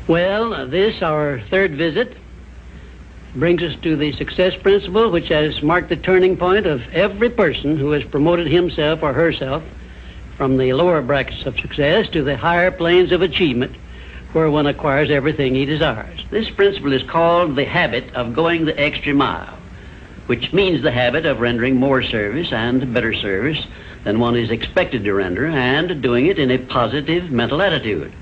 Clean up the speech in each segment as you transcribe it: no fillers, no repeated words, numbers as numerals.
Well, this, our third visit, brings us to the success principle, which has marked the turning point of every person who has promoted himself or herself from the lower brackets of success to the higher planes of achievement, where one acquires everything he desires. This principle is called the habit of going the extra mile, which means the habit of rendering more service and better service than one is expected to render, and doing it in a positive mental attitude.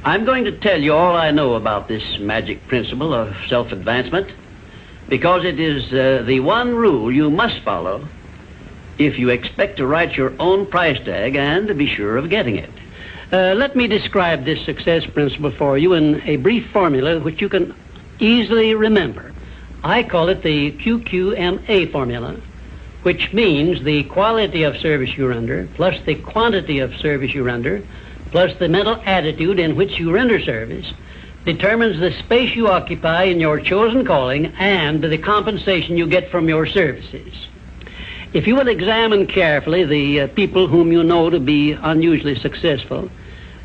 I'm going to tell you all I know about this magic principle of self-advancement, because it is the one rule you must follow if you expect to write your own price tag and to be sure of getting it. Let me describe this success principle for you in a brief formula which you can easily remember. I call it the QQMA formula, which means the quality of service you render plus the quantity of service you render plus the mental attitude in which you render service determines the space you occupy in your chosen calling and the compensation you get from your services. If you will examine carefully the people whom you know to be unusually successful,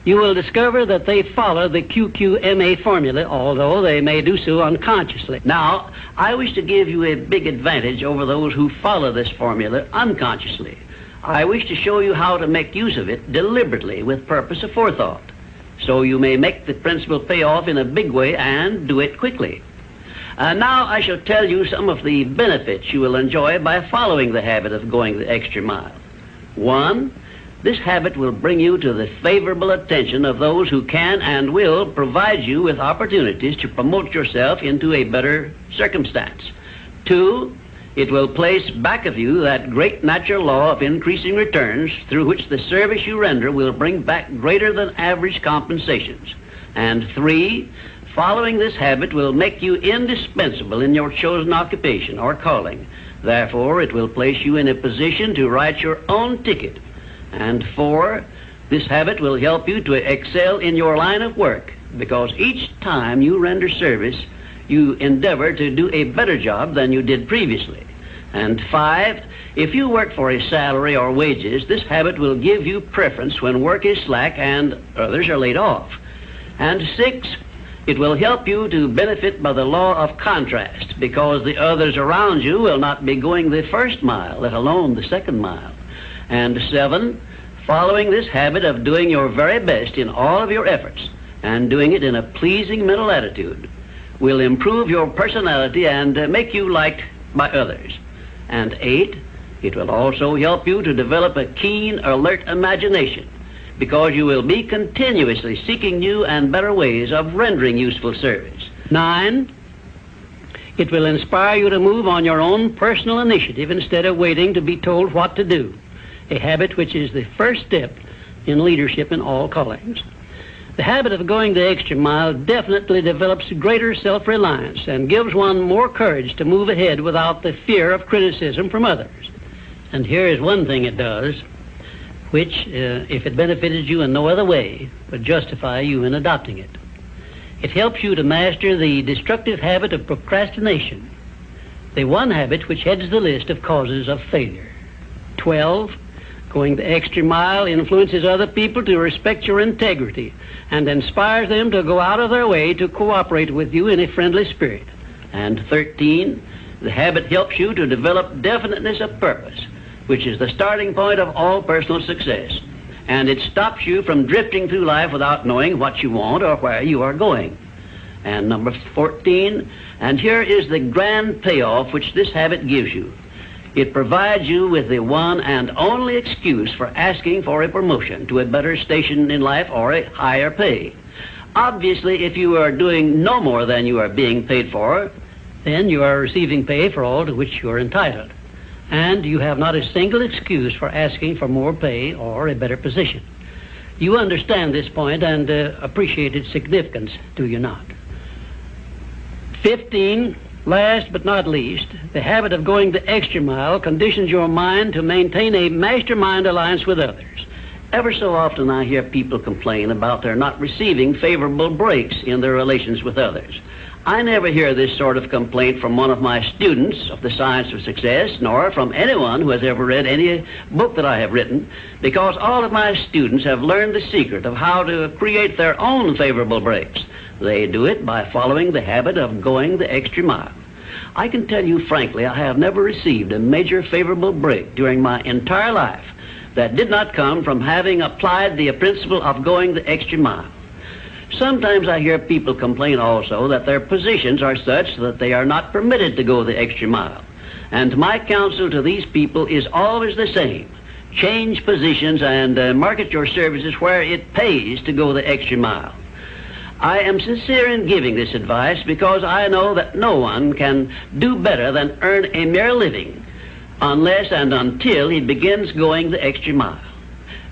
you will discover that they follow the QQMA formula, although they may do so unconsciously. Now, I wish to give you a big advantage over those who follow this formula unconsciously. I wish to show you how to make use of it deliberately with purpose of forethought, so you may make the principle pay off in a big way and do it quickly. Now I shall tell you some of the benefits you will enjoy by following the habit of going the extra mile. 1, this habit will bring you to the favorable attention of those who can and will provide you with opportunities to promote yourself into a better circumstance. 2, it will place back of you that great natural law of increasing returns through which the service you render will bring back greater than average compensations. And 3, following this habit will make you indispensable in your chosen occupation or calling. Therefore, it will place you in a position to write your own ticket. And 4, this habit will help you to excel in your line of work, because each time you render service, you endeavor to do a better job than you did previously. And 5, if you work for a salary or wages, this habit will give you preference when work is slack and others are laid off. And 6, it will help you to benefit by the law of contrast, because the others around you will not be going the first mile, let alone the second mile. And 7, following this habit of doing your very best in all of your efforts and doing it in a pleasing mental attitude will improve your personality and make you liked by others. And 8, it will also help you to develop a keen, alert imagination, because you will be continuously seeking new and better ways of rendering useful service. 9, it will inspire you to move on your own personal initiative instead of waiting to be told what to do, a habit which is the first step in leadership in all callings. The habit of going the extra mile definitely develops greater self-reliance and gives one more courage to move ahead without the fear of criticism from others. And here is one thing it does, which, if it benefited you in no other way, would justify you in adopting it. It helps you to master the destructive habit of procrastination, the one habit which heads the list of causes of failure. 12, going the extra mile influences other people to respect your integrity and inspires them to go out of their way to cooperate with you in a friendly spirit. And 13, the habit helps you to develop definiteness of purpose, which is the starting point of all personal success. And it stops you from drifting through life without knowing what you want or where you are going. And number 14, and here is the grand payoff which this habit gives you. It provides you with the one and only excuse for asking for a promotion to a better station in life or a higher pay. Obviously, if you are doing no more than you are being paid for, then you are receiving pay for all to which you are entitled. And you have not a single excuse for asking for more pay or a better position. You understand this point and appreciate its significance, do you not? 15, last but not least, the habit of going the extra mile conditions your mind to maintain a mastermind alliance with others. Ever so often I hear people complain about their not receiving favorable breaks in their relations with others. I never hear this sort of complaint from one of my students of the science of success, nor from anyone who has ever read any book that I have written, because all of my students have learned the secret of how to create their own favorable breaks. They do it by following the habit of going the extra mile. I can tell you frankly, I have never received a major favorable break during my entire life that did not come from having applied the principle of going the extra mile. Sometimes I hear people complain also that their positions are such that they are not permitted to go the extra mile. And my counsel to these people is always the same. Change positions and market your services where it pays to go the extra mile. I am sincere in giving this advice because I know that no one can do better than earn a mere living unless and until he begins going the extra mile.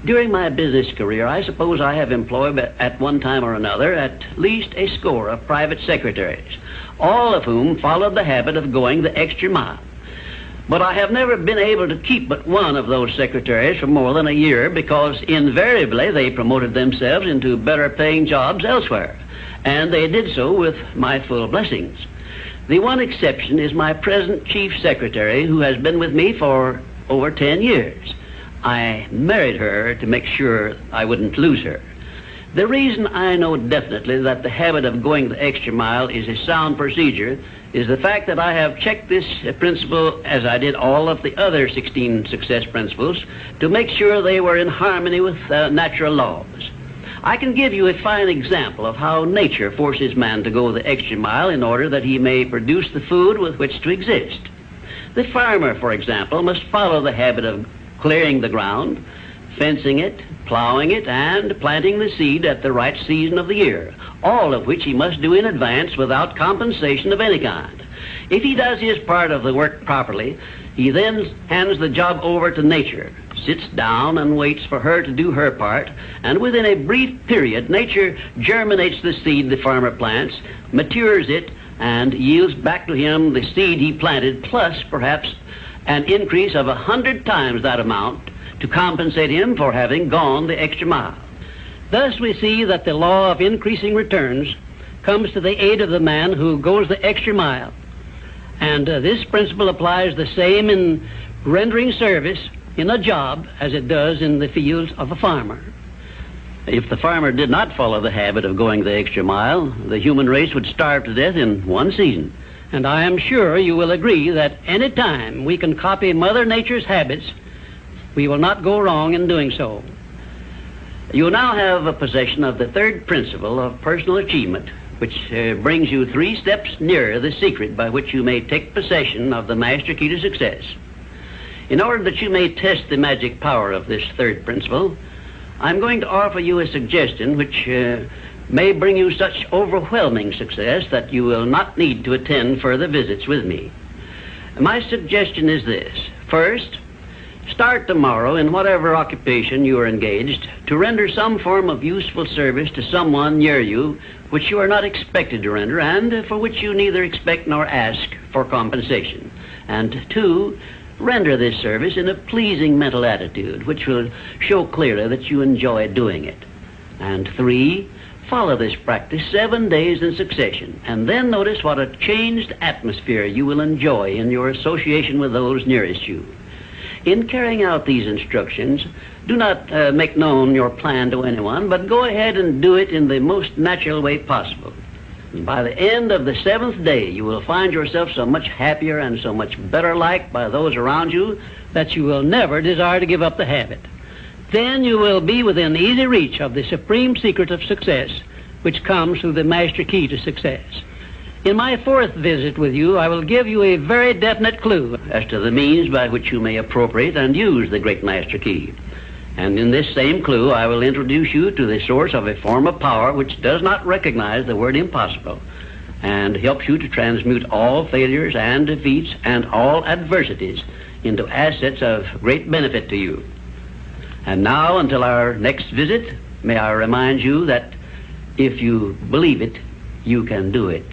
During my business career, I suppose I have employed at one time or another at least a score of private secretaries, all of whom followed the habit of going the extra mile. But I have never been able to keep but one of those secretaries for more than a year because invariably they promoted themselves into better paying jobs elsewhere, and they did so with my full blessings. The one exception is my present chief secretary, who has been with me for over 10 years. I married her to make sure I wouldn't lose her. The reason I know definitely that the habit of going the extra mile is a sound procedure is the fact that I have checked this principle, as I did all of the other 16 success principles, to make sure they were in harmony with natural laws. I can give you a fine example of how nature forces man to go the extra mile in order that he may produce the food with which to exist. The farmer, for example, must follow the habit of clearing the ground, fencing it, plowing it, and planting the seed at the right season of the year, all of which he must do in advance without compensation of any kind. If he does his part of the work properly, he then hands the job over to nature, sits down and waits for her to do her part, and within a brief period, nature germinates the seed the farmer plants, matures it, and yields back to him the seed he planted, plus perhaps an increase of 100 times that amount to compensate him for having gone the extra mile. Thus we see that the law of increasing returns comes to the aid of the man who goes the extra mile. And this principle applies the same in rendering service in a job as it does in the fields of a farmer. If the farmer did not follow the habit of going the extra mile, the human race would starve to death in one season. And I am sure you will agree that any time we can copy Mother Nature's habits, we will not go wrong in doing so. You now have a possession of the third principle of personal achievement, which brings you 3 steps nearer the secret by which you may take possession of the master key to success. In order that you may test the magic power of this third principle, I'm going to offer you a suggestion which may bring you such overwhelming success that you will not need to attend further visits with me. My suggestion is this. First, start tomorrow in whatever occupation you are engaged to render some form of useful service to someone near you which you are not expected to render and for which you neither expect nor ask for compensation. And 2, render this service in a pleasing mental attitude which will show clearly that you enjoy doing it. And 3, follow this practice 7 days in succession, and then notice what a changed atmosphere you will enjoy in your association with those nearest you. In carrying out these instructions, do not make known your plan to anyone, but go ahead and do it in the most natural way possible. And by the end of the 7th day, you will find yourself so much happier and so much better liked by those around you that you will never desire to give up the habit. Then you will be within easy reach of the supreme secret of success, which comes through the master key to success. In my 4th visit with you, I will give you a very definite clue as to the means by which you may appropriate and use the great master key. And in this same clue, I will introduce you to the source of a form of power which does not recognize the word impossible and helps you to transmute all failures and defeats and all adversities into assets of great benefit to you. And now, until our next visit, may I remind you that if you believe it, you can do it.